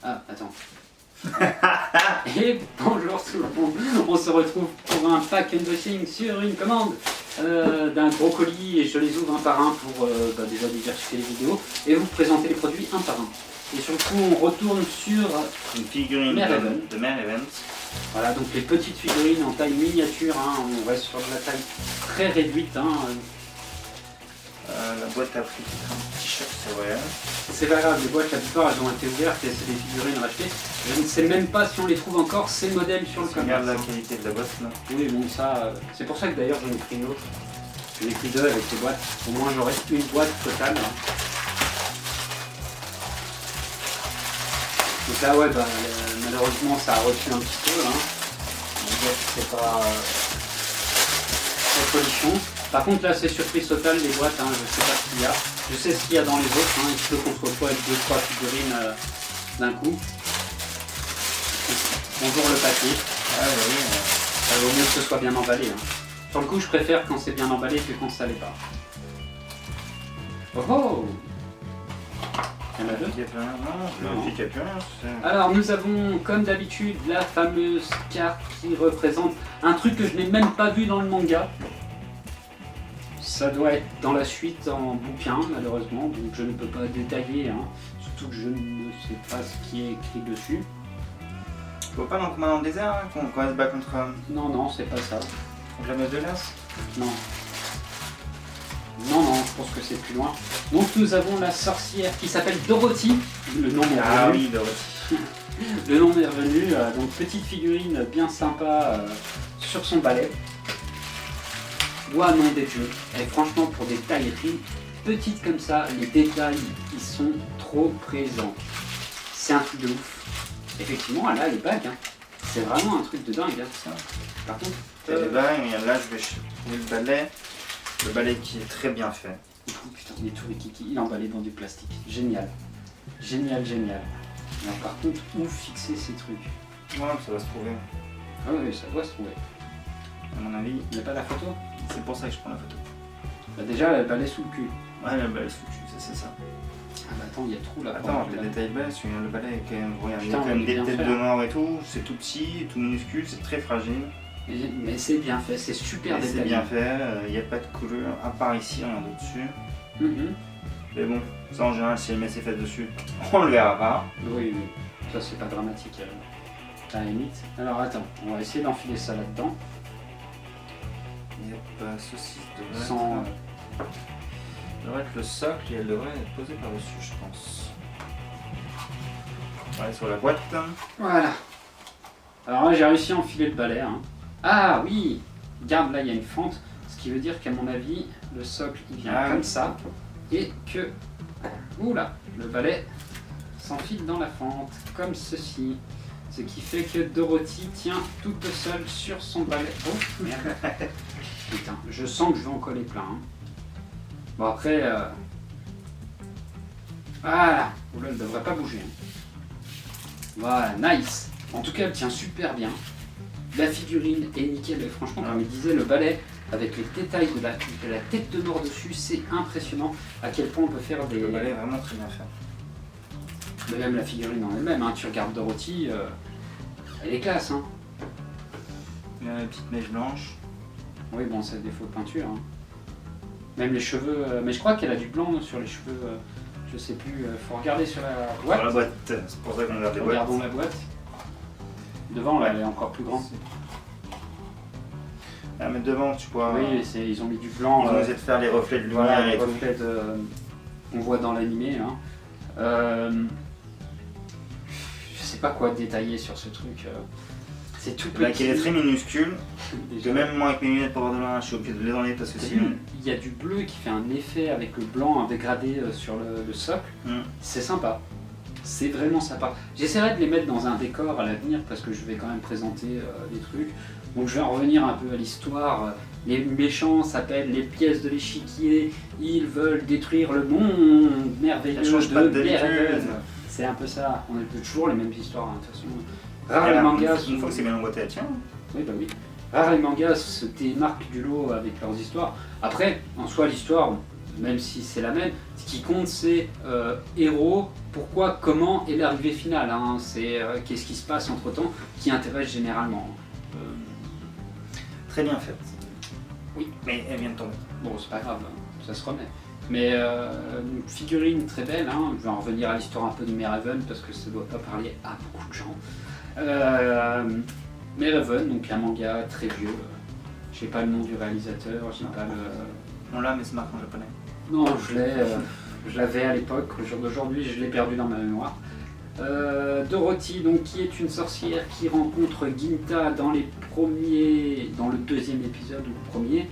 Ah, attends. Et bonjour tout le monde, on se retrouve pour un pack unboxing sur une commande d'un gros colis et je les ouvre un par un pour déjà diversifier les vidéos et vous présenter les produits un par un. Et sur le coup on retourne sur une figurine de Mare Event. Voilà, donc les petites figurines en taille miniature, hein, on reste sur de la taille très réduite. Hein. La boîte a pris un petit choc, c'est vrai. C'est pas grave, les boîtes, la plupart elles ont été ouvertes et c'est des figurines rachetées. Je ne sais même pas si on les trouve encore, ces modèles sur le commerce. Regarde la qualité de la boîte là. Oui, bon ça, c'est pour ça que d'ailleurs j'en ai pris une autre. J'en ai pris deux avec les boîtes, au moins j'aurai une boîte totale. Hein. Donc là ouais, malheureusement ça a reçu un petit peu. Hein. C'est pas très folichon. Par contre là c'est surprise totale les boîtes, hein, je sais pas ce qu'il y a. Je sais ce qu'il y a dans les autres, hein. Il se peut qu'on se retrouve avec 2-3 figurines d'un coup. Bonjour le papier. Ah oui, ça vaut mieux que ce soit bien emballé. Hein. Sur le coup je préfère quand c'est bien emballé que quand ça l'est pas. Oh oh! Il y en a deux? Il y a plus rien. Non, il y a plus rien. Alors nous avons comme d'habitude la fameuse carte qui représente un truc que je n'ai même pas vu dans le manga. Ça doit être dans la suite en bouquin malheureusement, donc je ne peux pas détailler, hein. Surtout que je ne sais pas ce qui est écrit dessus. Faut pas dans le commandant désert hein, qu'on se bat contre... Non, non, c'est pas ça. La meute de l'As. Non. Non, non, je pense que c'est plus loin. Donc nous avons la sorcière qui s'appelle Dorothy. Le nom est revenu. Ah oui, Dorothy. Le nom est revenu. Donc petite figurine bien sympa sur son balai. Ouah, nom des dieux. Et franchement, pour des tailleries petites comme ça, les détails, ils sont trop présents. C'est un truc de ouf. Effectivement, elle a les bagues. Hein. C'est vraiment un truc de dingue. Hein, ça. Par contre... les bagues, et là je vais trouver le balai. Le balai qui est très bien fait. Oh, putain, il est tout rikiki. Il est emballé dans du plastique. Génial. Génial, génial. Alors par contre, où fixer ces trucs? Ouais, ça va se trouver. Ah oui, ça doit se trouver. À mon avis. Il n'y a pas la photo? C'est pour ça que je prends la photo. Bah déjà, le balai sous le cul. Ouais, le balai sous le cul, c'est ça. Ah bah attends, il y a trop là. Attends, le détail de balai, le balai est quand même... Regarde, il y a Putain, quand même des bien têtes fait, de hein. mort et tout. C'est tout petit, tout minuscule, c'est très fragile. Mais c'est bien fait, c'est super détaillé. C'est bien fait, il n'y a pas de couleur, à part ici, on a dessus. Mais bon, ça en général, si elle met ses fesses dessus, on le verra pas. Oui, oui, ça c'est pas dramatique à la limite. Alors attends, on va essayer d'enfiler ça là-dedans. Yep, ceci devrait Sans... devrait être le socle et elle devrait être posée par-dessus, je pense. On va aller sur la boîte. Voilà. Alors là, j'ai réussi à enfiler le balai. Hein. Ah oui, regarde, là il y a une fente, ce qui veut dire qu'à mon avis, le socle il vient comme ça, et que, oula, le balai s'enfile dans la fente, comme ceci. Ce qui fait que Dorothy tient toute seule sur son balai. Oh merde. Putain, je sens que je vais en coller plein. Hein. Bon après, voilà, oula, elle ne devrait pas bouger. Hein. Voilà, nice. En tout cas, elle tient super bien. La figurine est nickel. Et franchement, comme il disait, le balai avec les détails de la tête de mort dessus, c'est impressionnant à quel point on peut faire des... Le balai est vraiment très bien fait. Mais même la figurine en elle-même, hein. Tu regardes Dorothy, elle est classe. Hein. Il y a la petite mèche blanche. Oui, bon, c'est défaut de peinture. Hein. Même les cheveux, mais je crois qu'elle a du blanc sur les cheveux, je sais plus. Faut regarder sur la boîte. Sur la boîte, c'est pour ça qu'on regarde les boîtes. Regardons la boîte. Devant, là, elle est encore plus grande. Ah, mais devant, tu vois. Oui, ils ont mis du blanc. Ils ont essayé de faire les reflets de lumière Voilà, les et tout. reflets qu'on voit dans l'animé. Hein. Je sais pas quoi détailler sur ce truc. C'est tout petit. Là, qui est très minuscule. Déjà. Que même moi, avec mes lunettes pour voir de loin, je suis obligé de les enlever parce que sinon. Il y a du bleu qui fait un effet avec le blanc, un dégradé sur le socle. C'est sympa. C'est vraiment sympa. J'essaierai de les mettre dans un décor à l'avenir parce que je vais quand même présenter des trucs. Donc je vais en revenir un peu à l'histoire. Les méchants s'appellent les pièces de l'échiquier. Ils veulent détruire le monde merveilleux de Mare. C'est un peu ça. On a toujours les mêmes histoires, hein, de toute façon. Rares les mangas. Une fois que c'est bien emboîté, tiens. Oui, bah oui. Rares les mangas se démarquent du lot avec leurs histoires. Après, en soi, l'histoire, même si c'est la même. Ce qui compte, c'est héros, pourquoi, comment et l'arrivée finale. Hein. C'est qu'est-ce qui se passe entre-temps qui intéresse généralement. Très bien fait. Oui. Mais elle vient de tomber. Bon, c'est pas grave, ça se remet. Mais une figurine très belle, hein. Je vais en revenir à l'histoire un peu de Merhaven parce que ça ne doit pas parler à beaucoup de gens. Merhaven, donc un manga très vieux. Je n'ai pas le nom du réalisateur, j'ai pas le... On l'a, mais c'est marqué en japonais. Non, je l'avais à l'époque, au jour d'aujourd'hui, je l'ai perdu dans ma mémoire. Dorothy, donc, qui est une sorcière qui rencontre Ginta dans le deuxième épisode ou le premier.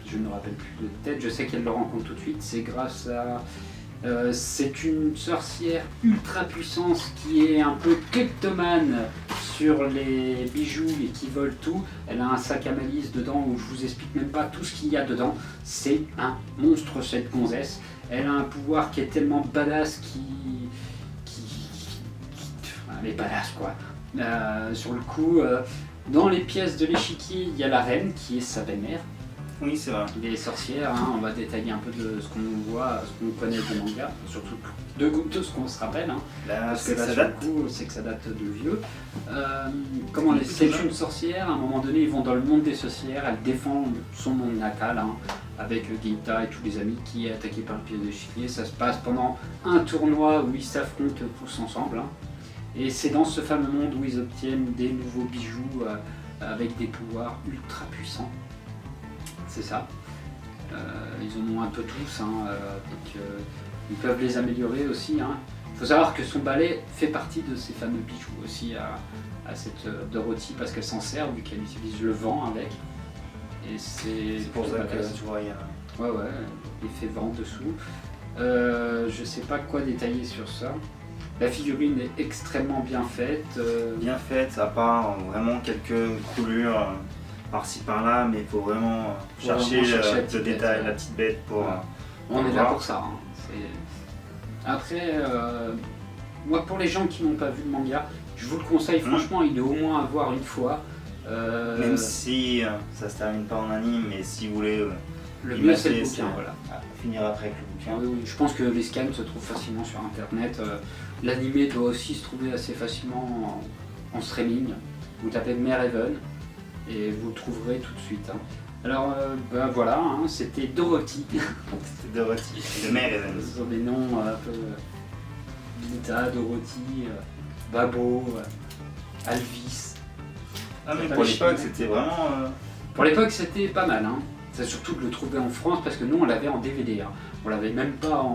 Je ne me rappelle plus de tête, je sais qu'elle le rencontre tout de suite, c'est grâce à... c'est une sorcière ultra puissante qui est un peu kleptomane sur les bijoux et qui vole tout. Elle a un sac à malice dedans où je vous explique même pas tout ce qu'il y a dedans. C'est un monstre cette gonzesse. Elle a un pouvoir qui est tellement badass elle est badass quoi. Sur le coup, dans les pièces de l'échiquier, il y a la reine qui est sa belle-mère. Oui, c'est vrai. Les sorcières, hein, on va détailler un peu de ce qu'on voit, ce qu'on connaît du manga, surtout de ce qu'on se rappelle. Hein, parce que là, sur le coup, c'est que ça date de vieux. C'est une sorcière, à un moment donné, ils vont dans le monde des sorcières, elle défend son monde natal, hein, avec Ginta et tous les amis qui est attaqué par le pied d'échiquier. Ça se passe pendant un tournoi où ils s'affrontent tous ensemble. Hein, et c'est dans ce fameux monde où ils obtiennent des nouveaux bijoux avec des pouvoirs ultra puissants. C'est ça. Ils en ont un peu tous, hein, donc ils peuvent les améliorer aussi. Il faut savoir que son balai fait partie de ces fameux bijoux aussi à cette Dorothy parce qu'elle s'en sert vu qu'elle utilise le vent avec. Et c'est pour ça que tu vois, il y a... Ouais, l'effet vent dessous. Je sais pas quoi détailler sur ça. La figurine est extrêmement bien faite. Bien faite, à part vraiment quelques coulures. Par-ci par-là, mais il faut vraiment chercher le détail, la petite bête pour... On est là pour ça. Hein. Après, moi pour les gens qui n'ont pas vu le manga, je vous le conseille franchement, il est au moins à voir une fois. Même si ça se termine pas en anime, mais si vous voulez... le mieux c'est le bouquin, voilà. Finir après avec le bouquin. Oui, je pense que les scans se trouvent facilement sur internet. L'animé doit aussi se trouver assez facilement en streaming. Vous tapez Merhaven et vous le trouverez tout de suite. Hein. Alors voilà, hein, c'était Dorothy. C'était Dorothy, de Merhaven. Ce sont des noms un peu... Ginta, Dorothy, Babo, Alvis. Ah mais pour l'époque c'était vraiment... Pour l'époque c'était pas mal. Hein. C'est surtout de le trouver en France parce que nous on l'avait en DVD. Hein. On l'avait même pas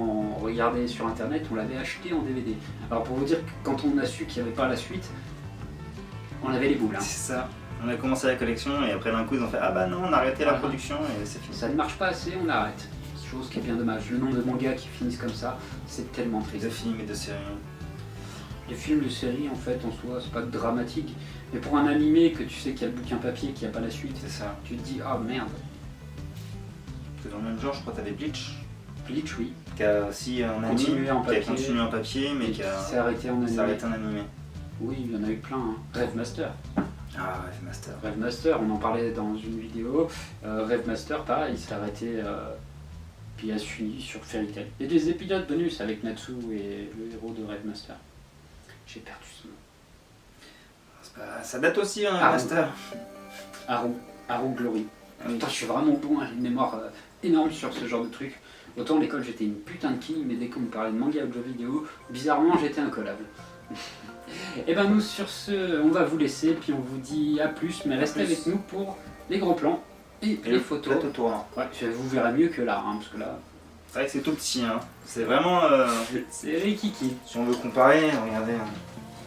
regardé sur internet, on l'avait acheté en DVD. Alors pour vous dire que quand on a su qu'il n'y avait pas la suite, on avait les boules. Hein. C'est ça. On a commencé la collection et après d'un coup ils ont fait ah bah non on a arrêté la production et c'est fini. Ça ne marche pas assez, on arrête. Chose qui est bien dommage. Le nombre de mangas qui finissent comme ça, c'est tellement triste. De films et de séries. Les films de séries en fait en soi c'est pas dramatique. Mais pour un animé que tu sais qu'il y a le bouquin papier, qu'il n'y a pas la suite, c'est ça. Tu te dis ah merde. C'est dans le même genre je crois que t'avais Bleach. Bleach oui. Qui a aussi continué en papier mais qui s'est arrêté en animé. Oui, il y en a eu plein. Hein. Rêve Master. Ah, Rêve Master. Rêve Master, on en parlait dans une vidéo. Rêve Master, pareil, il s'est arrêté, puis il a suivi sur Fairy Tail. Il y a des épisodes bonus avec Natsu et le héros de Rêve Master. J'ai perdu ce nom. Ça date aussi, hein, Rêve Master. Haru Glory. Putain, je suis vraiment bon, j'ai une mémoire énorme sur ce genre de truc. Autant à l'école j'étais une putain de king, mais dès qu'on me parlait de manga ou de jeux vidéo, bizarrement j'étais incollable. Et ben nous sur ce, on va vous laisser, puis on vous dit à plus, mais restez avec nous pour les gros plans et les photos. Ouais, vous verrez mieux que là, hein, parce que là... C'est vrai que c'est tout petit, hein. C'est vraiment... c'est rikiki. Si on veut comparer, regardez.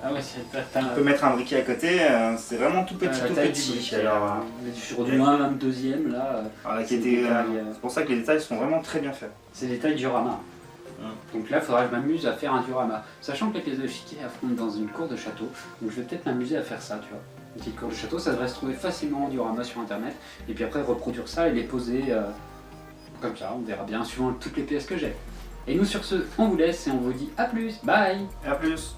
Ah ouais, c'est... On peut mettre un briquet à côté, c'est vraiment tout petit, tout petit. Alors, sur du 1/22e là... c'est pour ça que les détails sont vraiment très bien faits. C'est les tailles diorama. Donc là, il faudra que je m'amuse à faire un diorama. Sachant que les pièces de chiquet affrontent dans une cour de château, donc je vais peut-être m'amuser à faire ça, tu vois. Une petite cour de château, ça devrait se trouver facilement en diorama sur internet, et puis après reproduire ça et les poser comme ça, on verra bien, suivant toutes les pièces que j'ai. Et nous sur ce, on vous laisse et on vous dit à plus, bye. À plus.